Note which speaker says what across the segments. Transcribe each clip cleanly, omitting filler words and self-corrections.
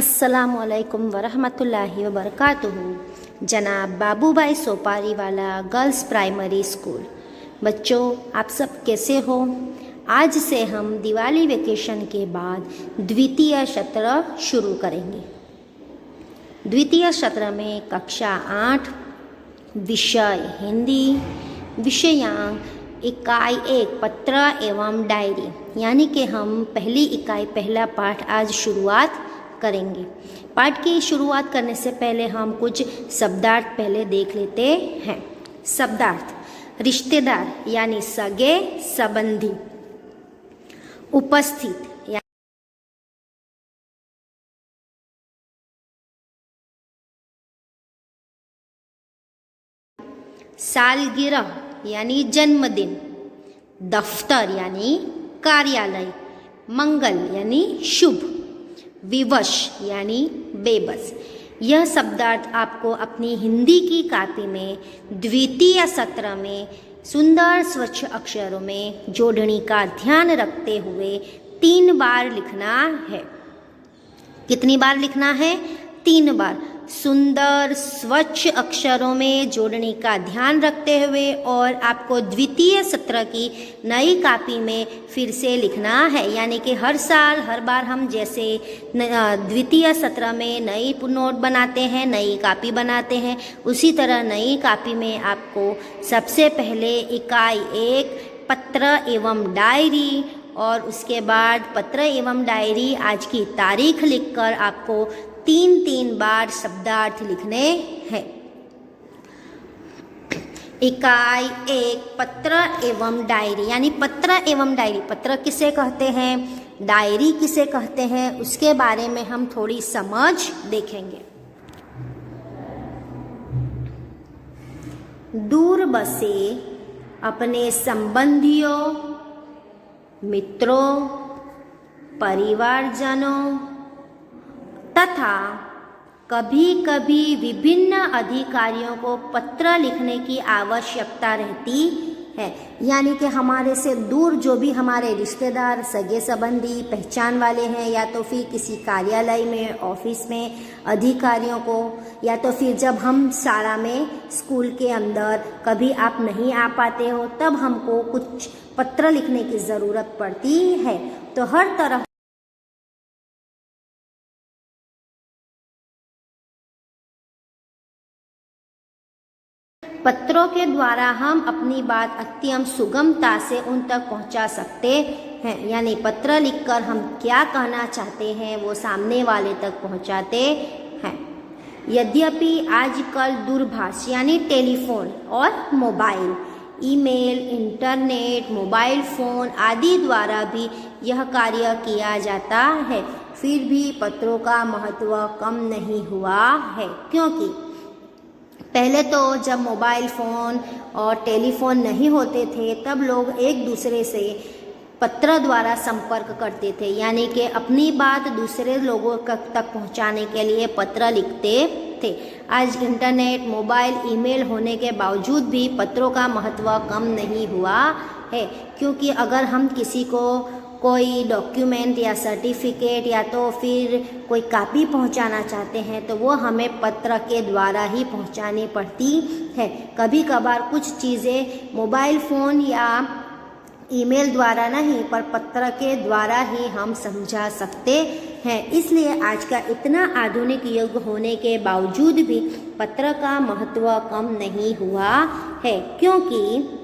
Speaker 1: अस्सलामुअलैकुम वरहमतुल्लाहि वबरकातुहू। जनाब बाबूभाई सोपारीवाला गर्ल्स प्राइमरी स्कूल। बच्चों, आप सब कैसे हो? आज से हम दिवाली वेकेशन के बाद द्वितीय सत्र शुरू करेंगे। द्वितीय सत्र में कक्षा 8, विषय हिंदी, विषयांक इकाई 1 पत्र एवं डायरी, यानी कि हम पहली इकाई पहला पाठ आज शुरुआत करेंगे। पाठ की शुरुआत करने से पहले हम कुछ शब्दार्थ पहले देख लेते हैं। शब्दार्थ: रिश्तेदार यानी सगे संबंधी, उपस्थित सालगिरह यानी जन्मदिन, दफ्तर यानी कार्यालय, मंगल यानी शुभ, विवश यानी बेबस। यह शब्दार्थ आपको अपनी हिंदी की कॉपी में द्वितीय सत्र में सुंदर स्वच्छ अक्षरों में जोड़नी का ध्यान रखते हुए 3 बार लिखना है। कितनी बार लिखना है? 3 बार। सुंदर स्वच्छ अक्षरों में जोड़नी का ध्यान रखते हुए, और आपको द्वितीय सत्र की नई कॉपी में फिर से लिखना है। यानी कि हर साल हर बार हम जैसे द्वितीय सत्र में नई नोट बनाते हैं, नई कॉपी बनाते हैं, उसी तरह नई कॉपी में आपको सबसे पहले इकाई 1 पत्र एवं डायरी, और उसके बाद पत्र एवं डायरी आज की तारीख लिखकर आपको 3 बार शब्दार्थ लिखने हैं। इकाई 1 पत्र एवं डायरी, यानी पत्र एवं डायरी। पत्र किसे कहते हैं, डायरी किसे कहते हैं, उसके बारे में हम थोड़ी समझ देखेंगे। दूर बसे अपने संबंधियों, मित्रों, परिवारजनों तथा कभी कभी विभिन्न अधिकारियों को पत्र लिखने की आवश्यकता रहती है। यानी कि हमारे से दूर जो भी हमारे रिश्तेदार, सगे संबंधी, पहचान वाले हैं, या तो फिर किसी कार्यालय में, ऑफिस में अधिकारियों को, या तो फिर जब हम शाला में, स्कूल के अंदर कभी आप नहीं आ पाते हो, तब हमको कुछ पत्र लिखने की ज़रूरत पड़ती है। तो हर तरह पत्रों के द्वारा हम अपनी बात अत्यंत सुगमता से उन तक पहुंचा सकते हैं। यानी पत्र लिखकर हम क्या कहना चाहते हैं वो सामने वाले तक पहुंचाते हैं। यद्यपि आजकल दूरभाष यानी टेलीफोन और mobile, email, internet, mobile phone आदि द्वारा भी यह कार्य किया जाता है, फिर भी पत्रों का महत्व कम नहीं हुआ है। क्योंकि पहले तो जब मोबाइल फ़ोन और टेलीफोन नहीं होते थे, तब लोग एक दूसरे से पत्र द्वारा संपर्क करते थे, यानी कि अपनी बात दूसरे लोगों तक पहुंचाने के लिए पत्र लिखते थे। आज इंटरनेट, मोबाइल, ईमेल होने के बावजूद भी पत्रों का महत्व कम नहीं हुआ है। क्योंकि अगर हम किसी को कोई डॉक्यूमेंट या सर्टिफिकेट या तो फिर कोई कॉपी पहुंचाना चाहते हैं, तो वो हमें पत्र के द्वारा ही पहुंचानी पड़ती है। कभी कभार कुछ चीज़ें मोबाइल फ़ोन या ईमेल द्वारा नहीं, पर पत्र के द्वारा ही हम समझा सकते हैं। इसलिए आज का इतना आधुनिक युग होने के बावजूद भी पत्र का महत्व कम नहीं हुआ है। क्योंकि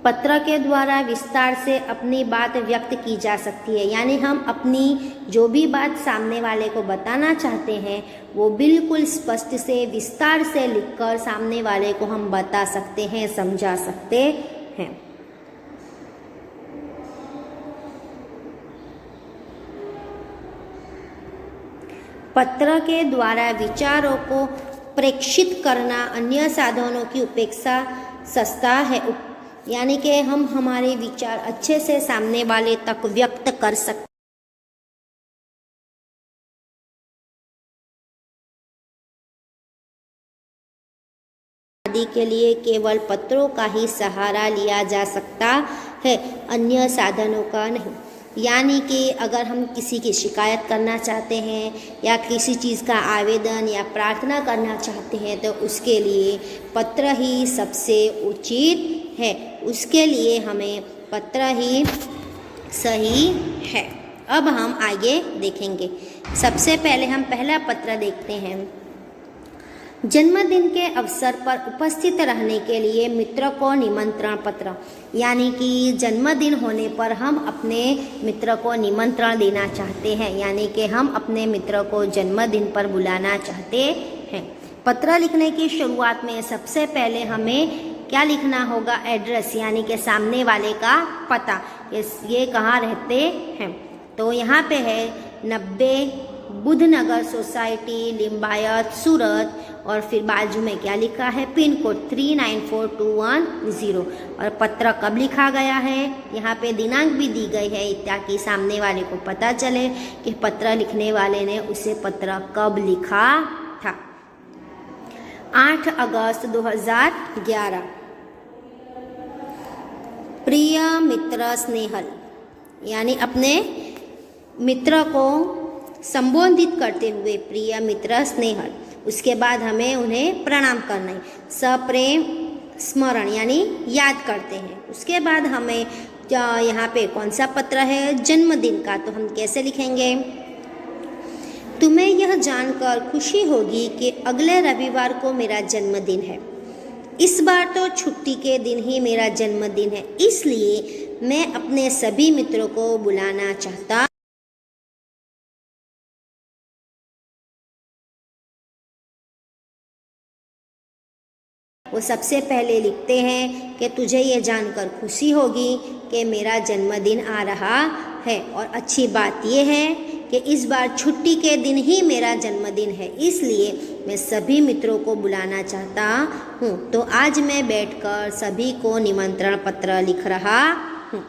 Speaker 1: पत्र के द्वारा विस्तार से अपनी बात व्यक्त की जा सकती है। यानी हम अपनी जो भी बात सामने वाले को बताना चाहते हैं, वो बिल्कुल स्पष्ट से, विस्तार से लिखकर सामने वाले को हम बता सकते हैं, समझा सकते हैं। पत्र के द्वारा विचारों को प्रेषित करना अन्य साधनों की अपेक्षा सस्ता है। यानी कि हम हमारे विचार अच्छे से सामने वाले तक व्यक्त कर सकते आदि के लिए केवल पत्रों का ही सहारा लिया जा सकता है, अन्य साधनों का नहीं। यानी कि अगर हम किसी की शिकायत करना चाहते हैं या किसी चीज़ का आवेदन या प्रार्थना करना चाहते हैं तो उसके लिए पत्र ही सबसे उचित है, उसके लिए हमें पत्र ही सही है। अब हम आगे देखेंगे। सबसे पहले हम पहला पत्र देखते हैं। जन्मदिन के अवसर पर उपस्थित रहने के लिए मित्र को निमंत्रण पत्र, यानी कि जन्मदिन होने पर हम अपने मित्र को निमंत्रण देना चाहते हैं, यानी कि हम अपने मित्र को जन्मदिन पर बुलाना चाहते हैं। पत्र लिखने की शुरुआत में सबसे पहले हमें क्या लिखना होगा? एड्रेस, यानी कि सामने वाले का पता, ये कहाँ रहते हैं। तो यहाँ पे है 90 बुधनगर सोसाइटी, लिम्बायत, सूरत, और फिर बाजू में क्या लिखा है? Pin code 394210। और पत्र कब लिखा गया है, यहाँ पे दिनांक भी दी गई है ताकि सामने वाले को पता चले कि पत्र लिखने वाले ने उसे पत्र कब लिखा था। 8 अगस्त 2011। प्रिय मित्र स्नेहल, यानी अपने मित्र को संबोधित करते हुए प्रिय मित्र स्नेहल। उसके बाद हमें उन्हें प्रणाम करना है। सप्रेम स्मरण, यानी याद करते हैं। उसके बाद हमें यहाँ पे कौन सा पत्र है? जन्मदिन का। तो हम कैसे लिखेंगे? तुम्हें यह जानकर खुशी होगी कि अगले रविवार को मेरा जन्मदिन है। इस बार तो छुट्टी के दिन ही मेरा जन्मदिन है, इसलिए मैं अपने सभी मित्रों को बुलाना चाहता। वो सबसे पहले लिखते हैं कि तुझे ये जानकर खुशी होगी कि मेरा जन्मदिन आ रहा है, और अच्छी बात यह है कि इस बार छुट्टी के दिन ही मेरा जन्मदिन है, इसलिए मैं सभी मित्रों को बुलाना चाहता हूँ। तो आज मैं बैठकर सभी को निमंत्रण पत्र लिख रहा हूँ।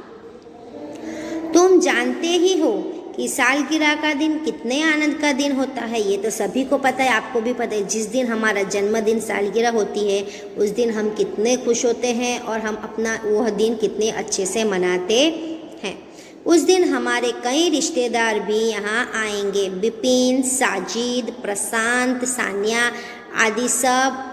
Speaker 1: तुम जानते ही हो कि सालगिरह का दिन कितने आनंद का दिन होता है। ये तो सभी को पता है, आपको भी पता है। जिस दिन हमारा जन्मदिन सालगिरह होती है उस दिन हम कितने खुश होते हैं और हम अपना वह दिन कितने अच्छे से मनाते हैं। उस दिन हमारे कई रिश्तेदार भी यहाँ आएंगे। बिपिन, साजिद, प्रशांत, सानिया आदि सब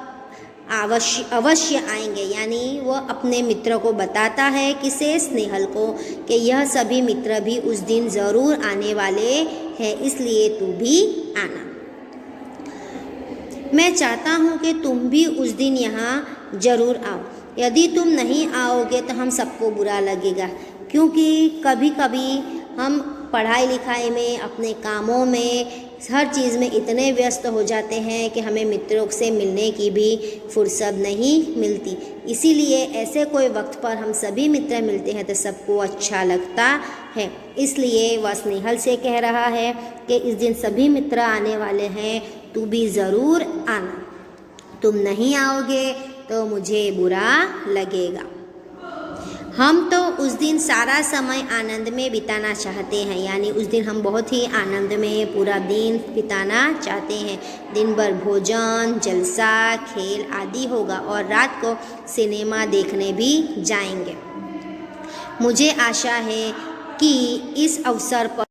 Speaker 1: अवश्य आएंगे। यानी वो अपने मित्र को बताता है, किसे? स्नेहल को, कि यह सभी मित्र भी उस दिन ज़रूर आने वाले हैं, इसलिए तू भी आना। मैं चाहता हूँ कि तुम भी उस दिन यहाँ ज़रूर आओ। यदि तुम नहीं आओगे तो हम सबको बुरा लगेगा, क्योंकि कभी कभी हम पढ़ाई लिखाई में, अपने कामों में, हर चीज़ में इतने व्यस्त हो जाते हैं कि हमें मित्रों से मिलने की भी फुर्सत नहीं मिलती। इसीलिए ऐसे कोई वक्त पर हम सभी मित्र मिलते हैं तो सबको अच्छा लगता है। इसलिए वह स्नेहल से कह रहा है कि इस दिन सभी मित्र आने वाले हैं, तू भी ज़रूर आना। तुम नहीं आओगे तो मुझे बुरा लगेगा। हम तो उस दिन सारा समय आनंद में बिताना चाहते हैं, यानी उस दिन हम बहुत ही आनंद में पूरा दिन बिताना चाहते हैं। दिन भर भोजन, जलसा, खेल आदि होगा और रात को सिनेमा देखने भी जाएंगे। मुझे आशा है कि इस अवसर पर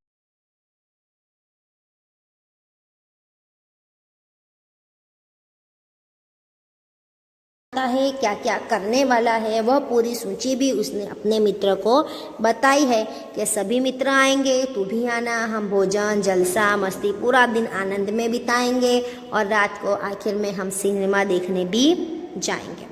Speaker 1: है क्या क्या करने वाला है, वह पूरी सूची भी उसने अपने मित्र को बताई है कि सभी मित्र आएंगे, तू भी आना। हम भोजन, जलसा, मस्ती पूरा दिन आनंद में बिताएंगे और रात को आखिर में हम सिनेमा देखने भी जाएंगे।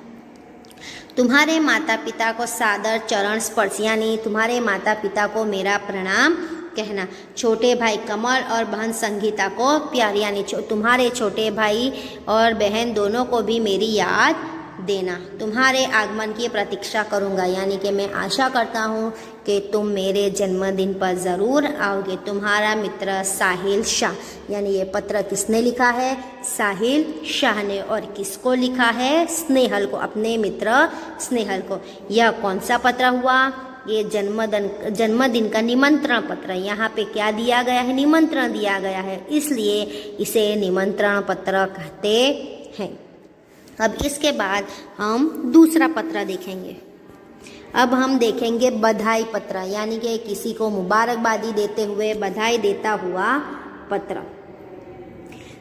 Speaker 1: तुम्हारे माता पिता को सादर चरण स्पर्श, यानी तुम्हारे माता पिता को मेरा प्रणाम कहना। छोटे भाई कमल और बहन संगीता को प्यार, यानी तुम्हारे छोटे भाई और बहन दोनों को भी मेरी याद देना। तुम्हारे आगमन की प्रतीक्षा करूंगा, यानी कि मैं आशा करता हूँ कि तुम मेरे जन्मदिन पर ज़रूर आओगे। तुम्हारा मित्र साहिल शाह, यानी ये पत्र किसने लिखा है? साहिल शाह ने। और किसको लिखा है? स्नेहल को, अपने मित्र स्नेहल को। यह कौन सा पत्र हुआ? ये जन्मदिन का निमंत्रण पत्र। यहाँ पे क्या दिया गया है? निमंत्रण दिया गया है, इसलिए इसे निमंत्रण पत्र कहते हैं। अब इसके बाद हम दूसरा पत्र देखेंगे। अब हम देखेंगे बधाई पत्र, यानी कि किसी को मुबारकबादी देते हुए बधाई देता हुआ पत्र।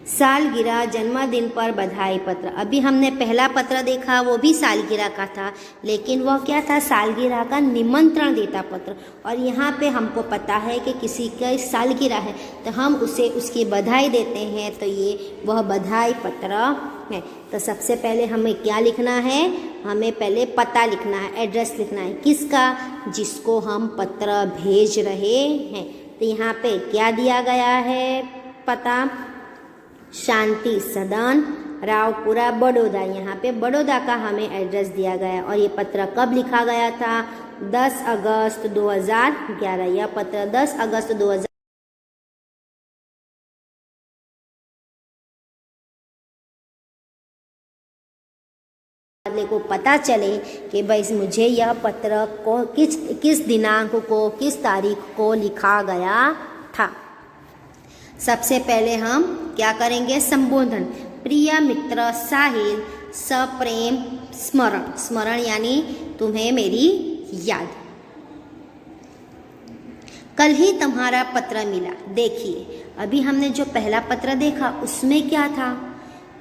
Speaker 1: सालगिरह जन्मदिन पर बधाई पत्र। अभी हमने पहला पत्र देखा, वो भी सालगिरह का था, लेकिन वह क्या था, सालगिरह का निमंत्रण देता पत्र। और यहाँ पे हमको पता है कि किसी का सालगिरह है तो हम उसे उसकी बधाई देते हैं, तो ये वह बधाई पत्र है। तो सबसे पहले हमें क्या लिखना है, हमें पहले पता लिखना है, एड्रेस लिखना है, किसका, जिसको हम पत्र भेज रहे हैं। तो यहाँ पे क्या दिया गया है, पता, शांति सदन, रावपुरा, बड़ौदा। यहाँ पे बड़ौदा का हमें एड्रेस दिया गया। और ये पत्र कब लिखा गया था, 10 अगस्त 2011। यह पत्र 10 अगस्त 2011 को पता चले कि भाई मुझे यह पत्र को किस दिनांक को, किस तारीख को लिखा गया था। सबसे पहले हम क्या करेंगे, संबोधन। प्रिय मित्र साहिल, सप्रेम स्मरण। स्मरण यानी तुम्हें मेरी याद। कल ही तुम्हारा पत्र मिला। देखिए, अभी हमने जो पहला पत्र देखा उसमें क्या था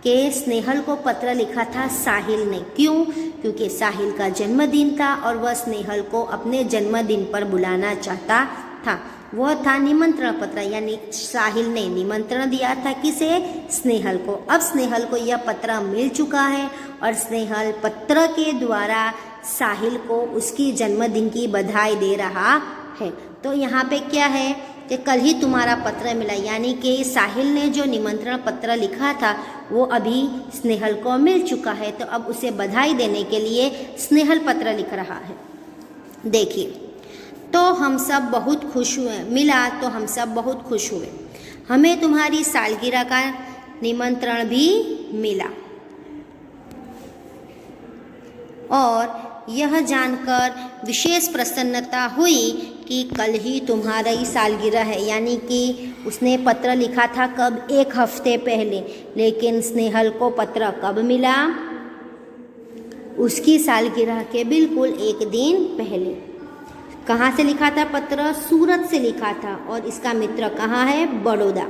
Speaker 1: कि स्नेहल को पत्र लिखा था साहिल ने। क्यों? क्योंकि साहिल का जन्मदिन था और वह स्नेहल को अपने जन्मदिन पर बुलाना चाहता था। वह था निमंत्रण पत्र, यानी साहिल ने निमंत्रण दिया था किसे, स्नेहल को। अब स्नेहल को यह पत्र मिल चुका है और स्नेहल पत्र के द्वारा साहिल को उसकी जन्मदिन की बधाई दे रहा है। तो यहाँ पे क्या है कि कल ही तुम्हारा पत्र मिला, यानी कि साहिल ने जो निमंत्रण पत्र लिखा था वो अभी स्नेहल को मिल चुका है। तो अब उसे बधाई देने के लिए स्नेहल पत्र लिख रहा है। देखिए, तो हम सब बहुत खुश हुए, मिला तो हम सब बहुत खुश हुए। हमें तुम्हारी सालगिरह का निमंत्रण भी मिला और यह जानकर विशेष प्रसन्नता हुई कि कल ही तुम्हारी सालगिरह है। यानी कि उसने पत्र लिखा था कब, 1 हफ्ते पहले, लेकिन स्नेहल को पत्र कब मिला, उसकी सालगिरह के बिल्कुल 1 दिन पहले। कहाँ से लिखा था पत्र, सूरत से लिखा था और इसका मित्र कहाँ है, बड़ौदा।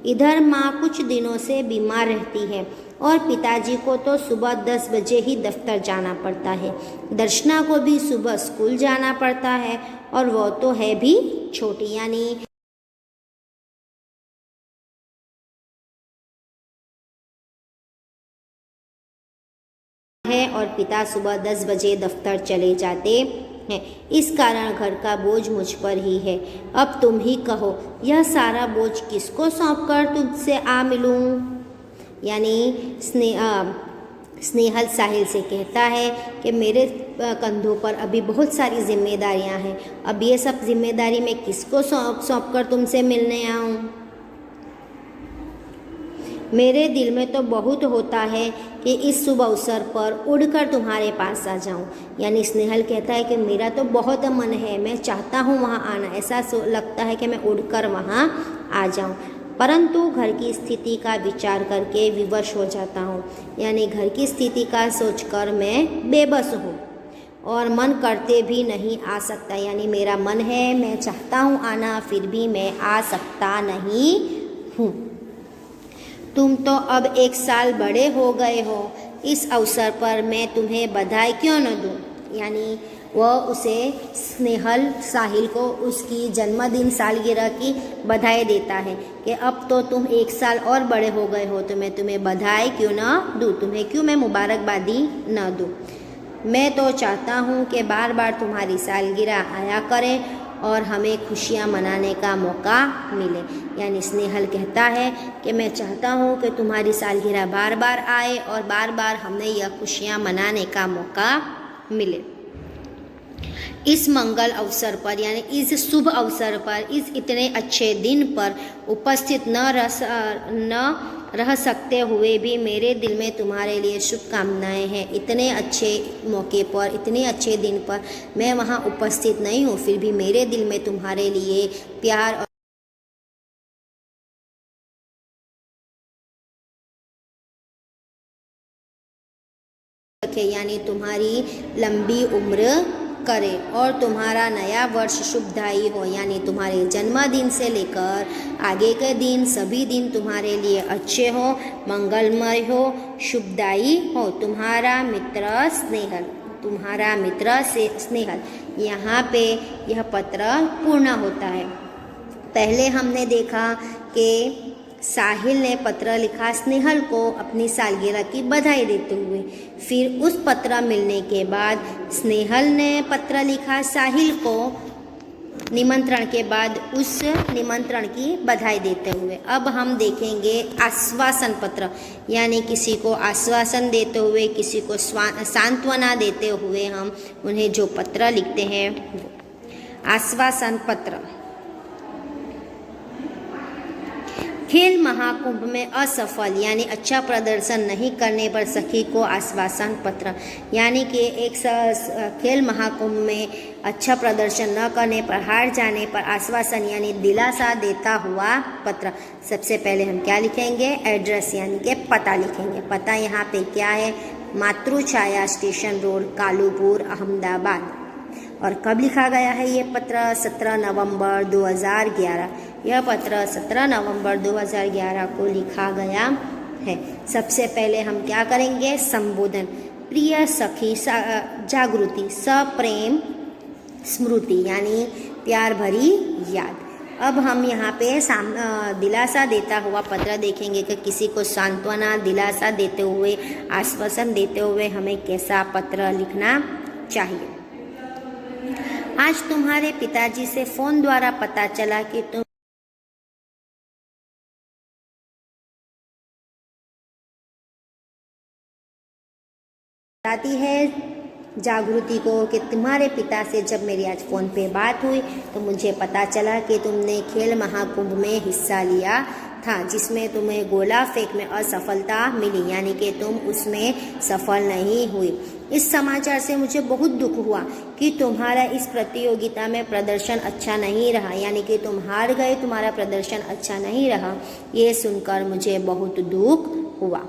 Speaker 1: इधर माँ कुछ दिनों से बीमार रहती है और पिताजी को तो सुबह 10 बजे ही दफ्तर जाना पड़ता है। दर्शना को भी सुबह स्कूल जाना पड़ता है और वो तो है भी छोटी, यानी है और पिता सुबह 10 बजे दफ्तर चले जाते हैं। इस कारण घर का बोझ मुझ पर ही है। अब तुम ही कहो, यह सारा बोझ किसको सौंपकर तुझसे आ मिलूं। यानी स्नेहल साहिल से कहता है कि मेरे कंधों पर अभी बहुत सारी जिम्मेदारियां हैं। अब ये सब जिम्मेदारी मैं किसको सौंप कर तुमसे मिलने आऊं। मेरे दिल में तो बहुत होता है कि इस शुभ अवसर पर उड़कर तुम्हारे पास आ जाऊं। यानी स्नेहल कहता है कि मेरा तो बहुत मन है, मैं चाहता हूं वहां आना, ऐसा लगता है कि मैं उड़कर वहां आ जाऊं, परंतु घर की स्थिति का विचार करके विवश हो जाता हूं। यानी घर की स्थिति का सोचकर मैं बेबस हूँ और मन करते भी नहीं आ सकता। यानी मेरा मन है, मैं चाहता हूँ आना, फिर भी मैं आ सकता नहीं हूँ। तुम तो अब 1 साल बड़े हो गए हो, इस अवसर पर मैं तुम्हें बधाई क्यों न दूँ। यानी वह उसे स्नेहल साहिल को उसकी जन्मदिन सालगिरह की बधाई देता है कि अब तो तुम 1 साल और बड़े हो गए हो, तो मैं तुम्हें बधाई क्यों ना दूँ, तुम्हें क्यों मैं मुबारकबादी न दूँ। मैं तो चाहता हूँ कि बार बार तुम्हारी सालगिरह आया करे और हमें खुशियाँ मनाने का मौका मिले। यानी स्नेहल कहता है कि मैं चाहता हूँ कि तुम्हारी सालगिरह बार बार आए और बार बार हमें यह खुशियाँ मनाने का मौका मिले। इस मंगल अवसर पर, यानी इस शुभ अवसर पर, इस इतने अच्छे दिन पर उपस्थित न रह सकते हुए भी मेरे दिल में तुम्हारे लिए शुभकामनाएं हैं। इतने अच्छे मौके पर, इतने अच्छे दिन पर मैं वहाँ उपस्थित नहीं हूँ, फिर भी मेरे दिल में तुम्हारे लिए प्यार यानी तुम्हारी लंबी उम्र करे और तुम्हारा नया वर्ष शुभदायी हो, यानी तुम्हारे जन्मदिन से लेकर आगे के दिन सभी दिन तुम्हारे लिए अच्छे हो, मंगलमय हो, शुभदायी हो। तुम्हारा मित्र स्नेहल, तुम्हारा मित्र से स्नेहल। यहाँ पे यह पत्र पूर्ण होता है। पहले हमने देखा कि साहिल ने पत्र लिखा स्नेहल को अपनी सालगिरह की बधाई देते हुए। फिर उस पत्र मिलने के बाद स्नेहल ने पत्र लिखा साहिल को निमंत्रण के बाद उस निमंत्रण की बधाई देते हुए। अब हम देखेंगे आश्वासन पत्र, यानी किसी को आश्वासन देते हुए, किसी को सांत्वना देते हुए हम उन्हें जो पत्र लिखते हैं वो आश्वासन पत्र। खेल महाकुंभ में असफल यानी अच्छा प्रदर्शन नहीं करने पर सखी को आश्वासन पत्र, यानी कि एक खेल महाकुंभ में अच्छा प्रदर्शन न करने पर, हार जाने पर आश्वासन यानी दिलासा देता हुआ पत्र। सबसे पहले हम क्या लिखेंगे? एड्रेस यानी कि पता लिखेंगे। पता यहाँ पे क्या है? Matrichhaya station road, Kalupur, Ahmedabad. और कब लिखा गया है ये पत्र? 17 नवंबर 2011। यह पत्र 17 नवंबर 2011 को लिखा गया है। सबसे पहले हम क्या करेंगे? संबोधन। प्रिय सखी जागृति, सप्रेम स्मृति यानी प्यार भरी याद। अब हम यहाँ पे दिलासा देता हुआ पत्र देखेंगे कि किसी को सांत्वना, दिलासा देते हुए, आश्वासन देते हुए हमें कैसा पत्र लिखना चाहिए। आज तुम्हारे पिताजी से फोन द्वारा पता चला कि तुम बताती है जागृति को कि तुम्हारे पिता से जब मेरी आज फ़ोन पे बात हुई तो मुझे पता चला कि तुमने खेल महाकुंभ में हिस्सा लिया था, जिसमें तुम्हें गोला फेंक में असफलता मिली, यानी कि तुम उसमें सफल नहीं हुई। इस समाचार से मुझे बहुत दुख हुआ कि तुम्हारा इस प्रतियोगिता में प्रदर्शन अच्छा नहीं रहा, यानी कि तुम हार गए, तुम्हारा प्रदर्शन अच्छा नहीं रहा। ये सुनकर मुझे बहुत दुख हुआ।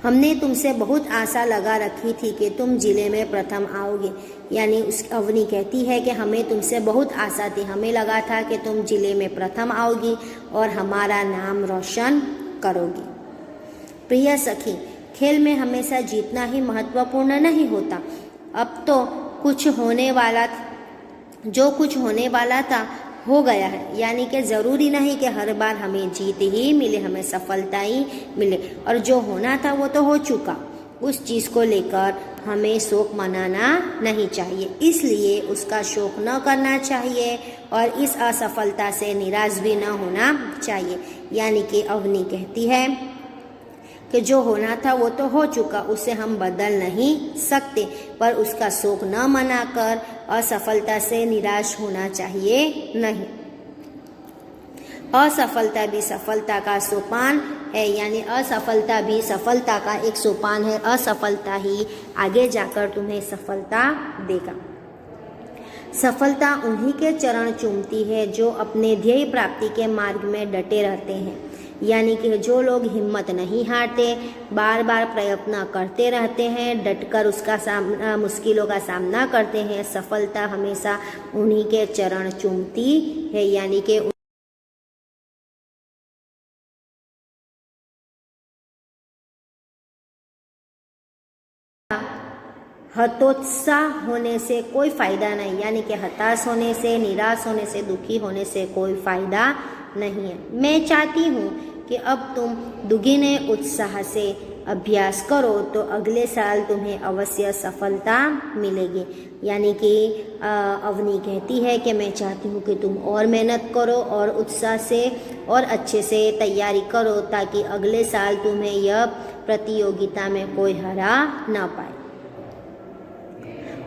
Speaker 1: हमने तुमसे बहुत आशा लगा रखी थी कि तुम जिले में प्रथम आओगे, यानी उस अवनी कहती है कि हमें तुमसे बहुत आशा थी, हमें लगा था कि तुम जिले में प्रथम आओगी और हमारा नाम रोशन करोगी। प्रिय सखी, खेल में हमेशा जीतना ही महत्वपूर्ण नहीं होता। अब तो जो कुछ होने वाला था हो गया है, यानी कि ज़रूरी नहीं कि हर बार हमें जीत ही मिले, हमें सफलता ही मिले, और जो होना था वो तो हो चुका। उस चीज़ को लेकर हमें शोक मनाना नहीं चाहिए, इसलिए उसका शोक न करना चाहिए और इस असफलता से निराश भी न होना चाहिए। यानी कि अवनी कहती है कि जो होना था वो तो हो चुका, उसे हम बदल नहीं सकते, पर उसका शोक न मनाकर असफलता से निराश होना चाहिए नहीं। असफलता भी सफलता का सोपान है, यानी असफलता भी सफलता का एक सोपान है। असफलता ही आगे जाकर तुम्हें सफलता देगा। सफलता उन्हीं के चरण चूमती है जो अपने ध्येय प्राप्ति के मार्ग में डटे रहते हैं, यानी कि जो लोग हिम्मत नहीं हारते, बार बार प्रयत्न करते रहते हैं, डटकर उसका मुश्किलों का सामना करते हैं। सफलता हमेशा उन्हीं के चरण चूमती है, यानी कि हतोत्साह होने से कोई फ़ायदा नहीं, यानी कि हताश होने से, निराश होने से, दुखी होने से कोई फ़ायदा नहीं है। मैं चाहती हूँ कि अब तुम दुगने उत्साह से अभ्यास करो तो अगले साल तुम्हें अवश्य सफलता मिलेगी। यानी कि अवनी कहती है कि मैं चाहती हूँ कि तुम और मेहनत करो और उत्साह से और अच्छे से तैयारी करो, ताकि अगले साल तुम्हें यह प्रतियोगिता में कोई हरा ना पाए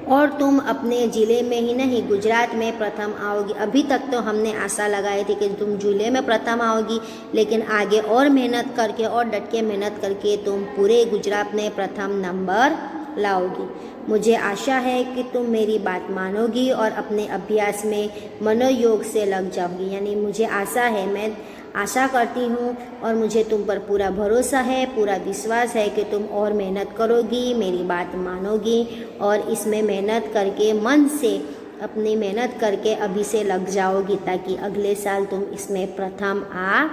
Speaker 1: और तुम अपने ज़िले में ही नहीं गुजरात में प्रथम आओगी। अभी तक तो हमने आशा लगाई थी कि तुम ज़िले में प्रथम आओगी, लेकिन आगे और मेहनत करके और डट के मेहनत करके तुम पूरे गुजरात में प्रथम नंबर लाओगी। मुझे आशा है कि तुम मेरी बात मानोगी और अपने अभ्यास में मनोयोग से लग जाओगी। यानी मुझे आशा है, मैं आशा करती हूँ और मुझे तुम पर पूरा भरोसा है, पूरा विश्वास है कि तुम और मेहनत करोगी, मेरी बात मानोगी और इसमें मेहनत करके मन से अपनी मेहनत करके अभी से लग जाओगी ताकि अगले साल तुम इसमें प्रथम आ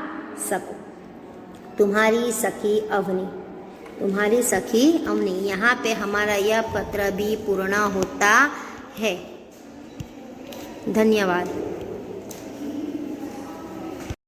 Speaker 1: सको। तुम्हारी सखी अवनी। तुम्हारी सखी अवनी। यहाँ पे हमारा यह पत्र भी पूर्ण होता है। धन्यवाद।